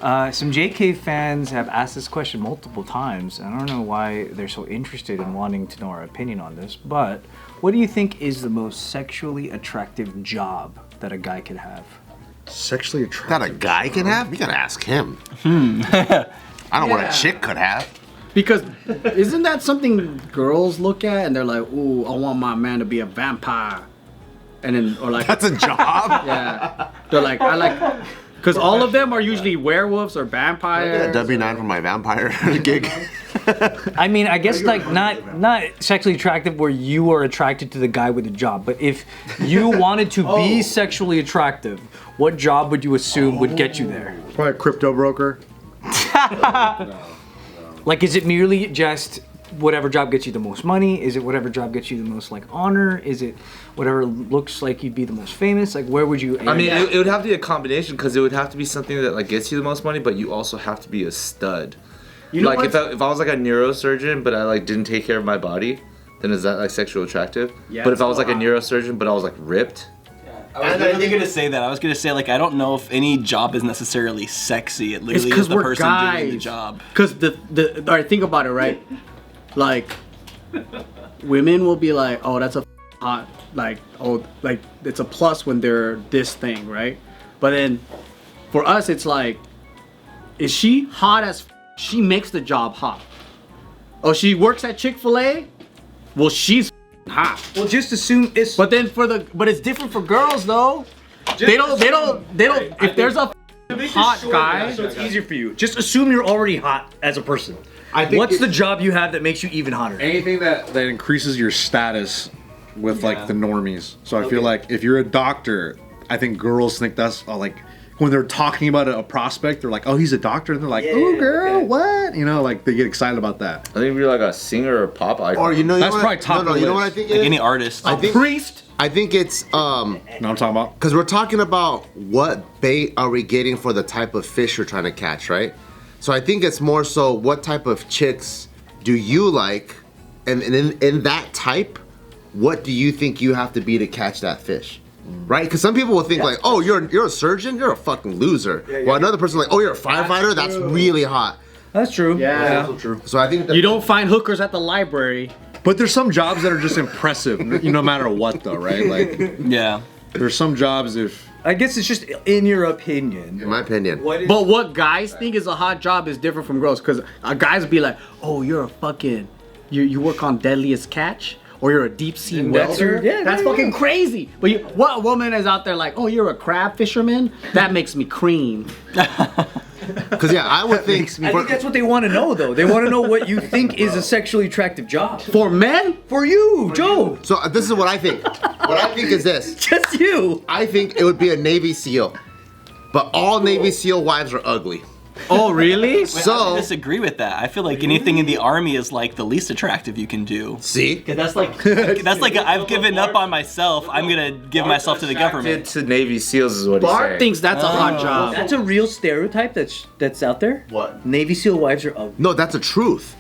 Some JK fans have asked this question multiple times. I don't know why they're so interested in wanting to know our opinion on this, but what do you think is the most sexually attractive job that a guy could have? Sexually attractive. That a guy can have? You gotta ask him. I don't know what a chick could have. Because isn't that something girls look at and they're like, ooh, I want my man to be a vampire. And then, or like... That's a job? Yeah. They're like, I like... Because all of them are usually werewolves or vampires. Yeah, W9 for my vampire gig. I mean, I guess like not sexually attractive where you are attracted to the guy with the job, but if you wanted to be sexually attractive, what job would you assume would get you there? Probably a crypto broker. Like, is it merely just whatever job gets you the most money? Is it whatever job gets you the most like honor? Is it whatever looks like you'd be the most famous? Like, where would you aim? I mean, it would have to be a combination because it would have to be something that like gets you the most money, but you also have to be a stud. You know, like if I was like a neurosurgeon, but I like didn't take care of my body, then is that like sexual attractive? Yeah, but if I was like a neurosurgeon, but I was like ripped. I was literally gonna say that. I was gonna say like I don't know if any job is necessarily sexy. It literally is the person doing the job. Because all right, think about it, right? Like, women will be like, oh, that's a hot, like, oh, like it's a plus when they're this thing, right? But then for us, it's like, is she hot as? She makes the job hot. Oh, she works at Chick-fil-A? Well, she's hot. Well, just assume it's. But then but it's different for girls though. They don't. If there's a hot guy, so it's easier for you. Just assume you're already hot as a person. I think What's the job you have that makes you even hotter? Anything that increases your status with like the normies. So I feel like if you're a doctor, I think girls think that's like when they're talking about a prospect, they're like, oh, he's a doctor, and they're like, oh, girl, what? You know, like they get excited about that. I think if you're like a singer or pop icon. Or that's probably top. No, you know what I think? Like any artist. I think priest. I think it's You know what I'm talking about? because we're talking about what bait are we getting for the type of fish we're trying to catch, right? So I think it's more so what type of chicks do you like, and in that type, what do you think you have to be to catch that fish? Right? Because some people will think like, oh, you're a surgeon, you're a fucking loser. While another person like, oh, you're a firefighter, that's really hot. That's true. Yeah. That's Also true. So I think that You don't find hookers at the library. But there's some jobs that are just impressive, no matter what, though, right? Like, Yeah. there's some jobs I guess it's just in your opinion. in my opinion. But what guys think is a hot job is different from girls. Because guys be like, oh, you're a fucking, you work on Deadliest Catch? Or you're a deep sea welder? That's fucking crazy. But what woman is out there like, oh, you're a crab fisherman? That makes me cream. Because I would think. I think that's what they want to know, though. They want to know what you think is a sexually attractive job. For men? For you, Joe. So this is what I think. What I think is this. Just you. I think it would be a Navy SEAL. But all Navy SEAL wives are ugly. Oh, really? I disagree with that. I feel like anything in the army is like the least attractive you can do. See? That's like I've given up on myself. I'm gonna give myself to the government. To Navy SEAls is what he's Bart saying. thinks that's a hot job. That's a real stereotype that's out there. What? Navy SEAL wives are ugly. No, that's a truth.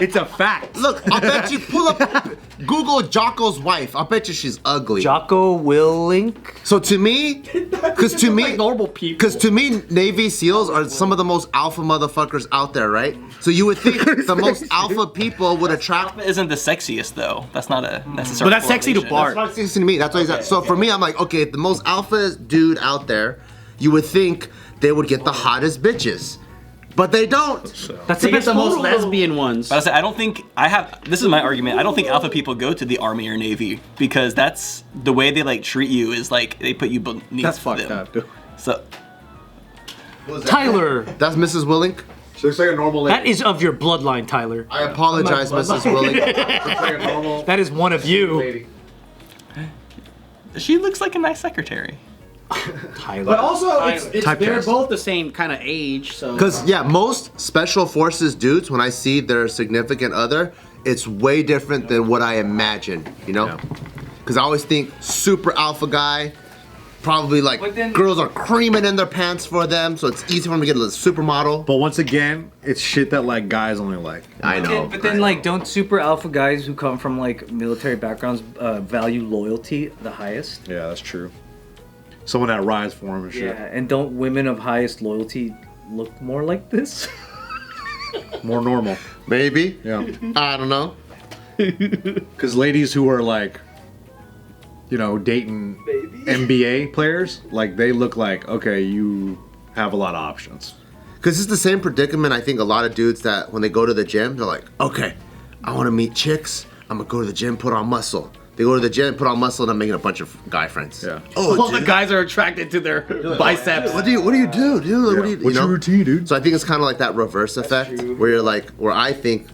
it's a fact. Look, I bet you pull up Google Jocko's wife. I bet you she's ugly. Jocko Willink. So to me, because to me, normal people. Because to me, Navy SEAls are some of the most alpha motherfuckers out there, right? So you would think the most alpha people would attract. Alpha isn't the sexiest though. That's not a necessary. But that's sexy to Bart. That's not sexy to me. That's what he's at. So for me, I'm like, okay, the most alpha dude out there, you would think they would get the hottest bitches. But they don't. That's the most lesbian ones. But I don't think this is my argument. I don't think alpha people go to the army or navy because that's the way they like treat you is like they put you beneath That's fucked them. up, dude. So Tyler. That's Mrs. Willink. She looks like a normal lady. That is of your bloodline, Tyler. I apologize, Mrs. Willink. Looks like a normal That is one of you. lady. she looks like a nice secretary. Tyler. But also, they're Typecast. both the same kind of age, so. Because, yeah, most special forces dudes, when I see their significant other, it's way different than what I imagine, you know? Because I always think super alpha guy, probably like girls are creaming in their pants for them, so it's easy for them to get a supermodel. But once again, it's shit that like guys only like. I know. But then, like, don't super alpha guys who come from like military backgrounds value loyalty the highest? Yeah, that's true. someone that rides for him and shit. Yeah, and don't women of highest loyalty look more like this? More normal. Maybe. Yeah. I don't know. Because ladies who are like, you know, dating NBA players, like they look like, okay, you have a lot of options. Because it's the same predicament. I think a lot of dudes that when they go to the gym, they're like, okay, I want to meet chicks. I'm gonna go to the gym, put on muscle. They go to the gym, put on muscle, and I'm making a bunch of guy friends. Yeah. Oh, All the guys are attracted to their biceps. What do you do, dude? Yeah. What do you, What's you know? your routine, dude? So I think it's kind of like that reverse effect, where you're like, where I think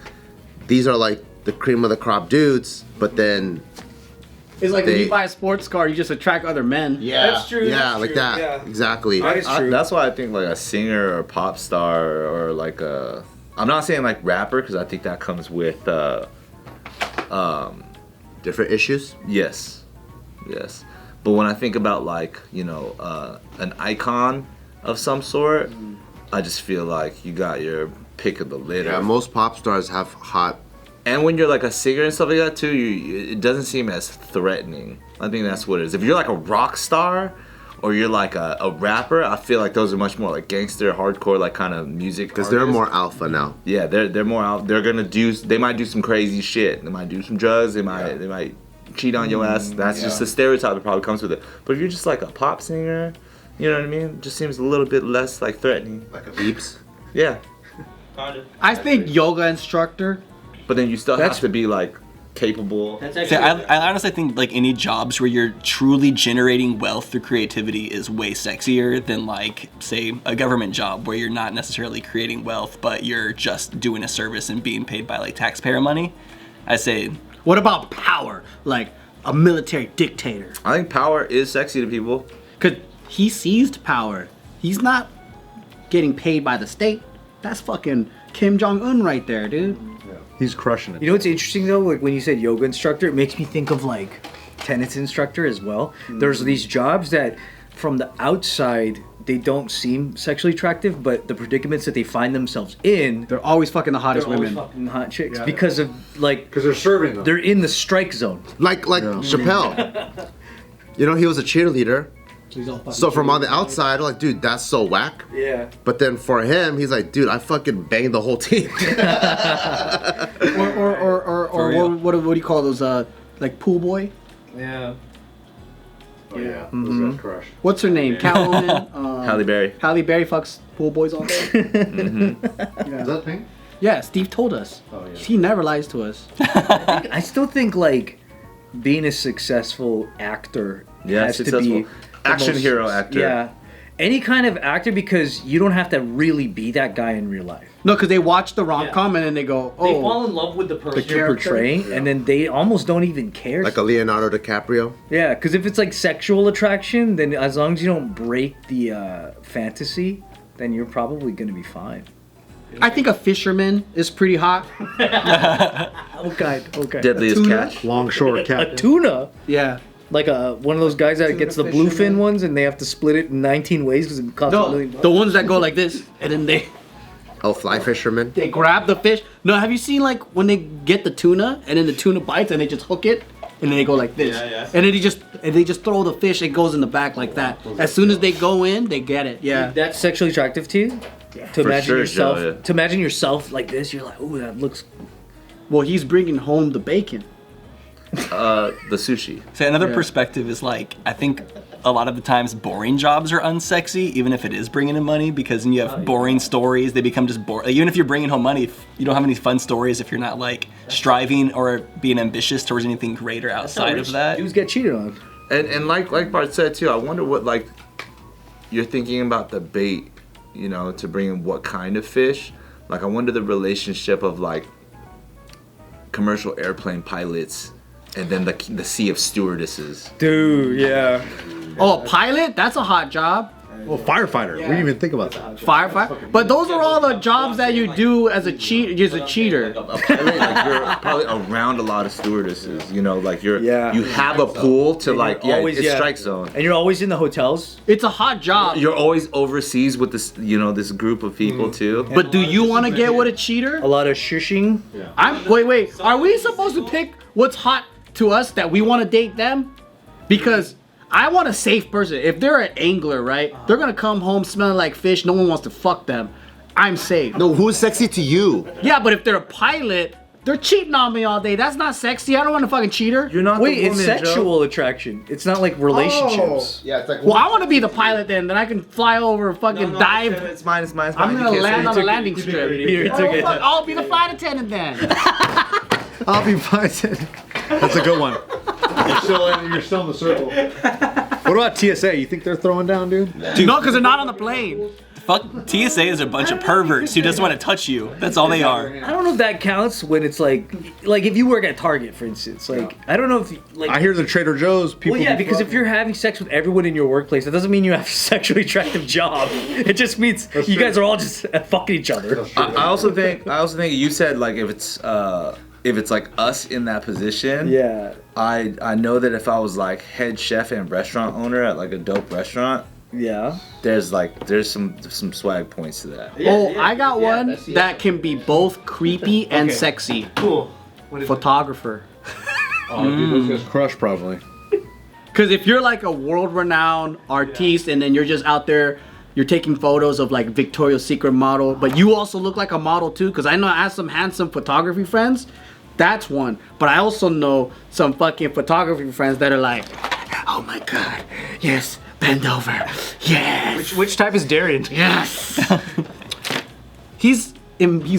these are like the cream of the crop dudes, but then It's like when They- you buy a sports car, you just attract other men. yeah, That's true, yeah, that's like true, that, yeah. exactly. That is true. That's why I think like a singer or pop star or like a, I'm not saying like rapper because I think that comes with Different issues. yes, but when I think about like, you know, an icon of some sort, I just feel like you got your pick of the litter. Yeah, most pop stars have hot. And when you're like a singer and stuff like that too, it doesn't seem as threatening. I think that's what it is. If you're like a rock star or you're like a rapper, I feel like those are much more like gangster, hardcore, like kind of music. Because they're more alpha now. Yeah, they're more out. They're gonna do. They might do some crazy shit. They might do some drugs. They might cheat on your ass. That's just the stereotype that probably comes with it. But if you're just like a pop singer, you know what I mean? It just seems a little bit less like threatening. Like a Beeps. Yeah, I think yoga instructor. but then you still have to be like capable. See, I honestly think like any jobs where you're truly generating wealth through creativity is way sexier than like say a government job where you're not necessarily creating wealth but you're just doing a service and being paid by like taxpayer money. I say, What about power? Like a military dictator. I think power is sexy to people. Cause he seized power. He's not getting paid by the state. That's fucking Kim Jong-un right there, dude. He's crushing it. You know what's interesting though? Like when you said yoga instructor, it makes me think of like tennis instructor as well. There's these jobs that from the outside they don't seem sexually attractive, but the predicaments that they find themselves in, They're always fucking the they're hottest always women. fucking hot chicks because of like Because they're serving them. they're in the strike zone. Like Chappelle. You know, he was a cheerleader. So from on the outside, I'm like, dude, that's so whack. Yeah. But then for him, he's like, dude, I fucking banged the whole team. Or what do you call those? Like pool boy. Yeah. Oh, yeah. Those guys crush. What's her name? Catwoman. Halle Berry. Halle Berry fucks pool boys all day. Is that thing? Yeah, Steve told us. Oh, yeah. He never lies to us. I still think like being a successful actor Yeah, has to successful be action the hero actor. Yeah. Any kind of actor because you don't have to really be that guy in real life. No, because they watch the rom-com and then they go, They oh. fall in love with the person you're character. portraying, and then they almost don't even care. Like a Leonardo DiCaprio. Yeah, because if it's like sexual attraction, then as long as you don't break the fantasy, then you're probably gonna be fine. I think a fisherman is pretty hot. Okay. Deadliest Tuna? catch. Longshore A cat. tuna, Yeah. like one of those guys that gets the bluefin ones, and they have to split it in 19 ways because it costs $1 No, million. the ones that go like this, and then Oh, fly fisherman. they grab the fish. No, have you seen like when they get the tuna and then the tuna bites and they just hook it and then they go like this, and then they just throw the fish. It goes in the back like that. As soon as they go in, they get it. Yeah. That's sexually attractive to you. To imagine sure, yourself, Joe, yeah. to imagine yourself like this, you're like, oh, that looks. Well, he's bringing home the bacon. The sushi. so another Yeah. perspective is like I think a lot of the times boring jobs are unsexy even if it is bringing in money because then you have boring stories. They become just boring. Like, even if you're bringing home money, if you don't have any fun stories, if you're not like striving or being ambitious towards anything greater outside of that. Dudes get cheated on. And like Bart said too, I wonder what like you're thinking about the bait, you know, to bring in what kind of fish. Like I wonder the relationship of like commercial airplane pilots and then the sea of stewardesses. Dude, yeah. Oh, a pilot? That's a hot job. Well, firefighter. We didn't even think about that. Firefighter. But those are all the jobs that you do as a cheater. A pilot, like you're probably around a lot of stewardesses, you know, like you have a pool to like it's strike zone. And you're always in the hotels. It's a hot job. You're always overseas with this, you know, this group of people too. But do you want to get with a cheater? A lot of shushing. Wait. Are we supposed to pick what's hot to us that we want to date them? Because I want a safe person. If they're an angler, right? They're gonna come home smelling like fish. No one wants to fuck them. I'm safe. No, who's sexy to you? Yeah, but if they're a pilot, they're cheating on me all day. That's not sexy. I don't want a fucking cheater. You're not Wait, the woman, it's sexual attraction. It's not like relationships. Yeah, it's like. Well, I want to be the pilot then. Then I can fly over, fucking dive. It's mine. It's mine. I'm gonna land on a landing strip. You took it. Fuck, I'll be the flight attendant then. I'll be fine. That's a good one. You're still in the circle. What about TSA? You think they're throwing down, dude? No, because they're not on the plane. Fuck, TSA is a bunch of perverts who just want to touch you. That's all they are. I don't know if that counts when it's like if you work at Target, for instance. Like, I don't know if like. I hear the Trader Joe's people. Well, yeah, because if you're having sex with everyone in your workplace, that doesn't mean you have a sexually attractive job. It just means you guys are all just fucking each other. I also think you said like if it's like us in that position. Yeah. I know that if I was like head chef and restaurant owner at like a dope restaurant. Yeah. There's some swag points to that. I got one that can be both creepy and sexy. Cool. Photographer. Oh, dude, those guys crush probably. Because if you're like a world-renowned artiste and then you're just out there, you're taking photos of like Victoria's Secret model, but you also look like a model too. Because I know I have some handsome photography friends. That's one. But I also know some fucking photography friends that are like, oh my god, yes. Bend over. Yes. Which type is Darian? Yes. He's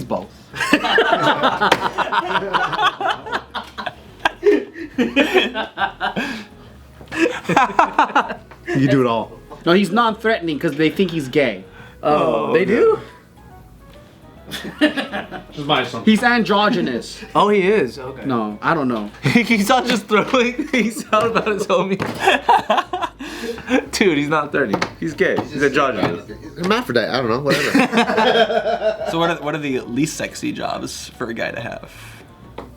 both. You do it all. No, he's non-threatening because they think he's gay. Oh, they do? Just my assumption. He's androgynous. Oh, he is. Okay. No, I don't know. He's not just throwing. He's out about his homie. Dude, he's not 30. He's gay. He's androgynous. Hermaphrodite, I don't know, whatever. So what are the least sexy jobs for a guy to have?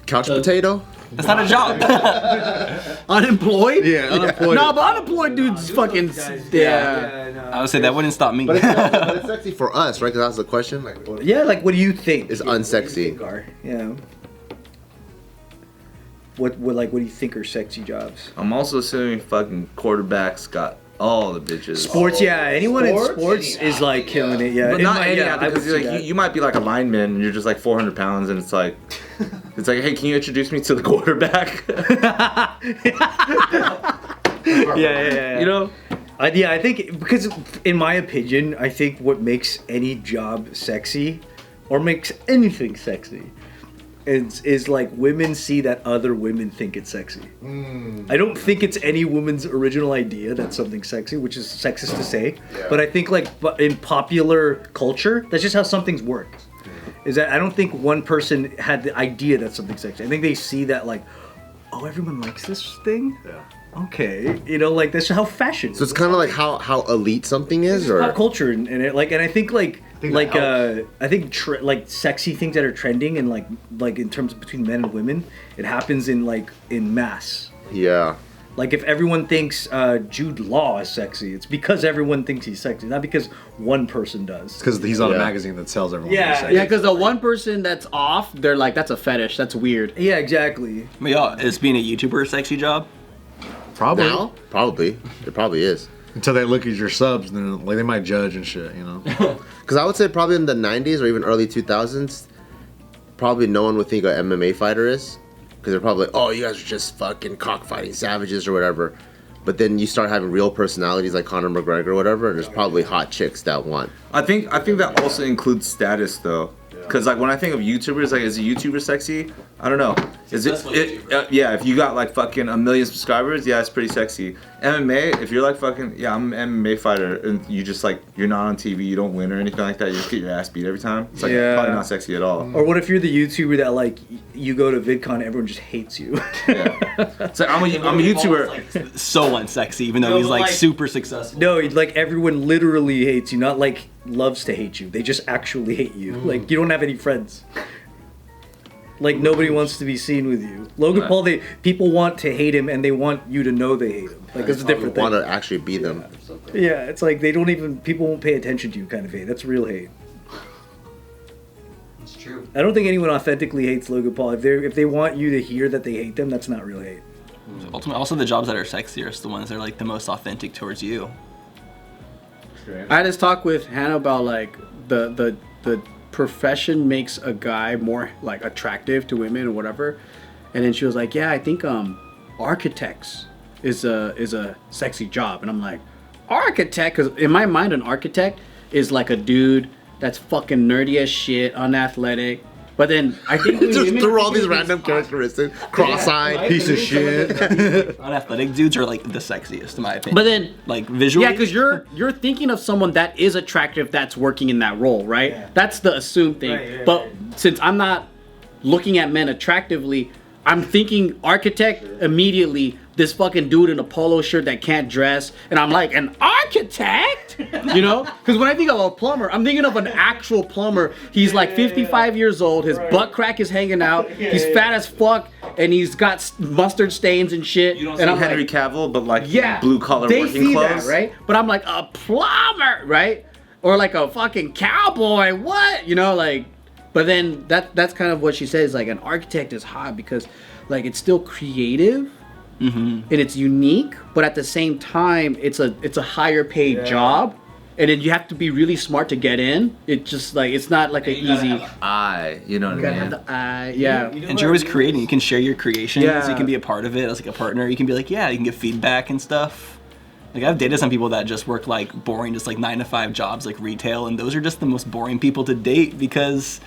Couch potato? That's not a job. Unemployed? Yeah, unemployed. No, but unemployed dudes fucking. Yeah. I would say that wouldn't stop me. But it's sexy for us, right? Because that's the question. Like, what Yeah, like what do you think? is unsexy? Yeah. What do you think are sexy jobs? I'm also assuming fucking quarterbacks got all the bitches. Sports, yeah. Anyone in sports is like killing it, yeah. But In not my- any, yeah, I would because see like that. you might be like a lineman and you're just like 400 pounds and it's like, hey, can you introduce me to the quarterback? Yeah. You know? I think because in my opinion, I think what makes any job sexy, or makes anything sexy, is like women see that other women think it's sexy. I don't think it's any woman's original idea that something's sexy, which is sexist to say. But I think but in popular culture, that's just how some things work. Is that I don't think one person had the idea that something's sexy. I think they see that like, oh, everyone likes this thing. Yeah. Okay, like that's how fashion. So it's kind of like how elite something is, or pop culture, and it and I think I think sexy things that are trending and like in terms of between men and women, it happens in mass. yeah. Like if everyone thinks Jude Law is sexy, it's because everyone thinks he's sexy, not because one person does. Because he's on a Yeah. magazine that sells everyone. Yeah. Yeah, because the one person that's off, they're like, that's a fetish. That's weird. Yeah, exactly. But yeah, is being a YouTuber a sexy job? Probably. Now, probably it probably is. Until they look at your subs, and then like they might judge and shit, Because I would say probably in the 90s or even early 2000s, probably no one would think an MMA fighter is. Because they're probably like, oh, you guys are just fucking cockfighting savages or whatever. But then you start having real personalities like Conor McGregor or whatever, and there's probably hot chicks that want. I think that also includes status though. Because like when I think of YouTubers, like is a YouTuber sexy? I don't know. Is yeah, if you got like fucking 1 million subscribers, yeah, it's pretty sexy. MMA, if you're like fucking, yeah, I'm an MMA fighter, and you just like, you're not on TV, you don't win or anything like that, you just get your ass beat every time. It's like probably not sexy at all. Or what if you're the YouTuber that like you go to VidCon, everyone just hates you? Yeah. It's like I'm a YouTuber. Like, so unsexy, even though he's like super successful. No, like everyone literally hates you, not like loves to hate you. They just actually hate you. Like you don't have any friends. Like nobody wants to be seen with you. Logan Paul, people want to hate him and they want you to know they hate him. Like it's a different thing. Want to actually beat them. Yeah, it's like people won't pay attention to you kind of hate. That's real hate. It's true. I don't think anyone authentically hates Logan Paul. If they want you to hear that they hate them, that's not real hate. Ultimately, also the jobs that are sexiest, the ones that are like the most authentic towards you. I had this talk with Hannah about like the profession makes a guy more like attractive to women or whatever, and then she was like, yeah, I think architects is a sexy job, and I'm like, architect? Because in my mind, an architect is like a dude that's fucking nerdy as shit, unathletic. But then I think just threw all these random characteristics. Cross-eyed, piece of shit. Unathletic dudes are like the sexiest in my opinion. But then, like visually, yeah, because you're thinking of someone that is attractive that's working in that role, right? Yeah. That's the assumed thing. Right. But since I'm not looking at men attractively, I'm thinking architect immediately. This fucking dude in a polo shirt that can't dress, and I'm like, an architect? You know? Because when I think of a plumber, I'm thinking of an actual plumber. He's like 55 years old, his butt crack is hanging out, he's fat as fuck, and he's got mustard stains and shit. You don't and see I'm Henry like, Cavill, but like blue collar working clothes. They see that, right? But I'm like, a plumber, right? Or like a fucking cowboy, what? You know, like, but then that's kind of what she says, like an architect is hot because like it's still creative. And it's unique, but at the same time, it's a higher paid job, and then you have to be really smart to get in. It's just like it's not like an easy eye. You know what I mean? Have the eye, yeah. And you're always creating. You can share your creations. Yeah. You can be a part of it as like a partner. You can be like, yeah, you can give feedback and stuff. Like I've dated some people that just work like boring, just like 9-to-5 jobs, like retail, and those are just the most boring people to date because.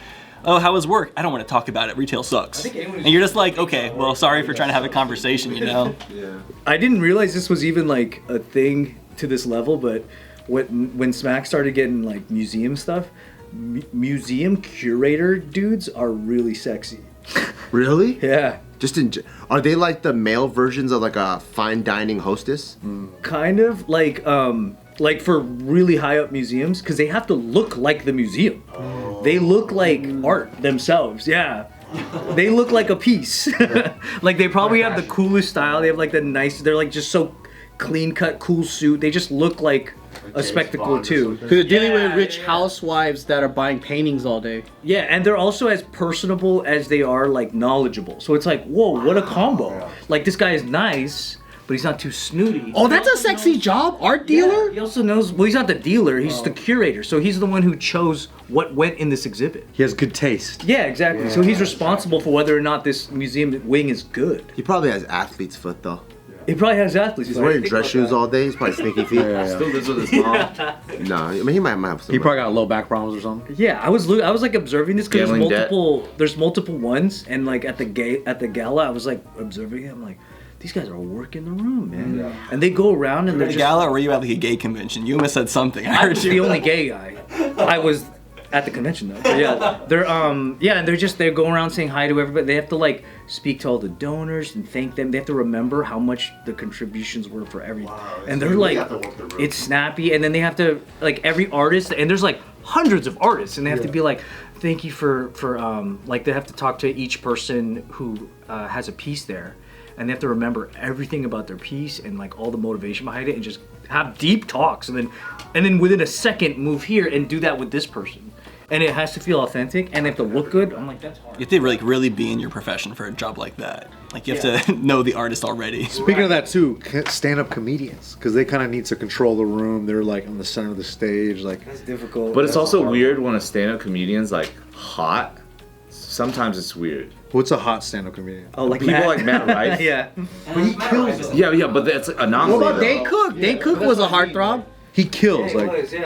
Oh, how was work? I don't want to talk about it. Retail sucks. And you're just like, okay, well, sorry for trying to have a conversation, you know? Yeah. I didn't realize this was even like a thing to this level, but when Smack started getting like museum stuff, museum curator dudes are really sexy. Really? Yeah. Are they like the male versions of like a fine dining hostess? Kind of like for really high up museums, because they have to look like the museum. They look like art themselves. Yeah. They look like a piece. Like they probably have the coolest style. They have like the nice. They're like just so clean cut, cool suit. They just look like a spectacle too. Because they're dealing with rich housewives that are buying paintings all day. Yeah, and they're also as personable as they are like knowledgeable. So it's like, whoa, what a combo! Like this guy is nice, but he's not too snooty. Oh, that's a sexy job, art dealer. Yeah, he also knows. Well, he's not the dealer. He's the curator. So he's the one who chose what went in this exhibit. He has good taste. Yeah, exactly. Yeah. So he's responsible for whether or not this museum wing is good. He probably has athlete's foot though. He probably has athletes. He's wearing dress shoes all day. He's probably sneaky feet. Still lives with his mom. No, I mean he might have some. He probably got low back problems or something. Yeah, I was like observing this because there's multiple ones, and like at the gala, I was like observing it. I'm like, these guys are working the room, man. Yeah. And they go around and they're just... gala, or were you at like a gay convention? You almost said something. I was the only gay guy. I was at the convention though. But yeah, they're going around saying hi to everybody. They have to like speak to all the donors and thank them. They have to remember how much the contributions were for everything. Wow, and they're like, it's snappy. And then they have to like every artist, and there's like hundreds of artists, and they have to be like, thank you for like they have to talk to each person who has a piece there. And they have to remember everything about their piece and like all the motivation behind it, and just have deep talks, and then within a second move here and do that with this person. And it has to feel authentic, and they have to look good. I'm like, that's hard. You have to like really be in your profession for a job like that. Like you have to know the artist already. Speaking of that too, stand-up comedians, because they kind of need to control the room. They're like on the center of the stage, like that's difficult. But it's also weird when a stand-up comedian's like hot. Sometimes it's weird. What's a hot stand-up comedian? Oh, like people like Matt Rife. Yeah. But he kills. Yeah, but that's an anomaly. What about Dane Cook? Dane Cook was a heartthrob. He kills,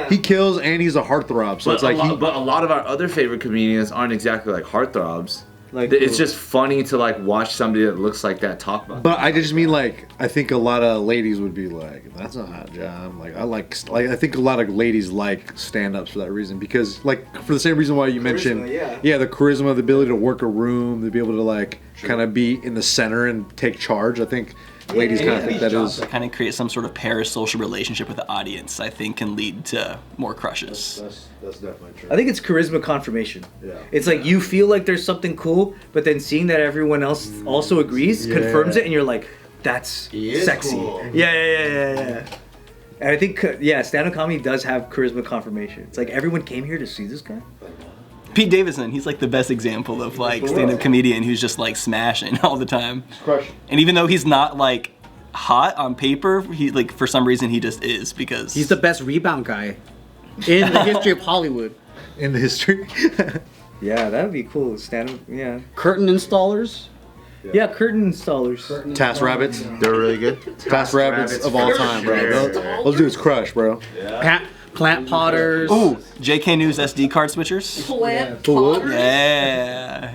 he kills, and he's a heartthrob. So but it's like, but a lot of our other favorite comedians aren't exactly like heartthrobs. Like it's just funny to like watch somebody that looks like that talk about. But I just mean like I think a lot of ladies would be like, that's a hot job. Like I think a lot of ladies like stand-ups for that reason, because like for the same reason why you mentioned the charisma, the ability to work a room, to be able to like kind of be in the center and take charge. I think ladies kind of think that is kind of create some sort of parasocial relationship with the audience. I think can lead to more crushes. That's definitely true. I think it's charisma confirmation. Yeah. It's like you feel like there's something cool, but then seeing that everyone else also agrees confirms it, and you're like, that's sexy. Cool. Yeah. And I think stand-up comedy does have charisma confirmation. It's like everyone came here to see this guy. Pete Davidson, he's like the best example of like stand-up comedian who's just like smashing all the time. Crush. And even though he's not like hot on paper, he like for some reason he just is because He's the best rebound guy in the history of Hollywood. In the history. Yeah, that would be cool. Stand up. Yeah. Curtain installers. Yeah, curtain installers. Task Rabbits. They're really good. Task Rabbits of all time, bro. Those dudes crush, bro. Plant potters. Ooh, JK News SD card switchers. Plant potters. Yeah.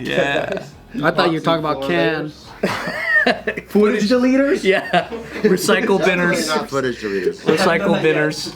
I thought you were talking about Can. Footage deleters? Yeah. Recycle binners. Not footage deleted. Recycle binners.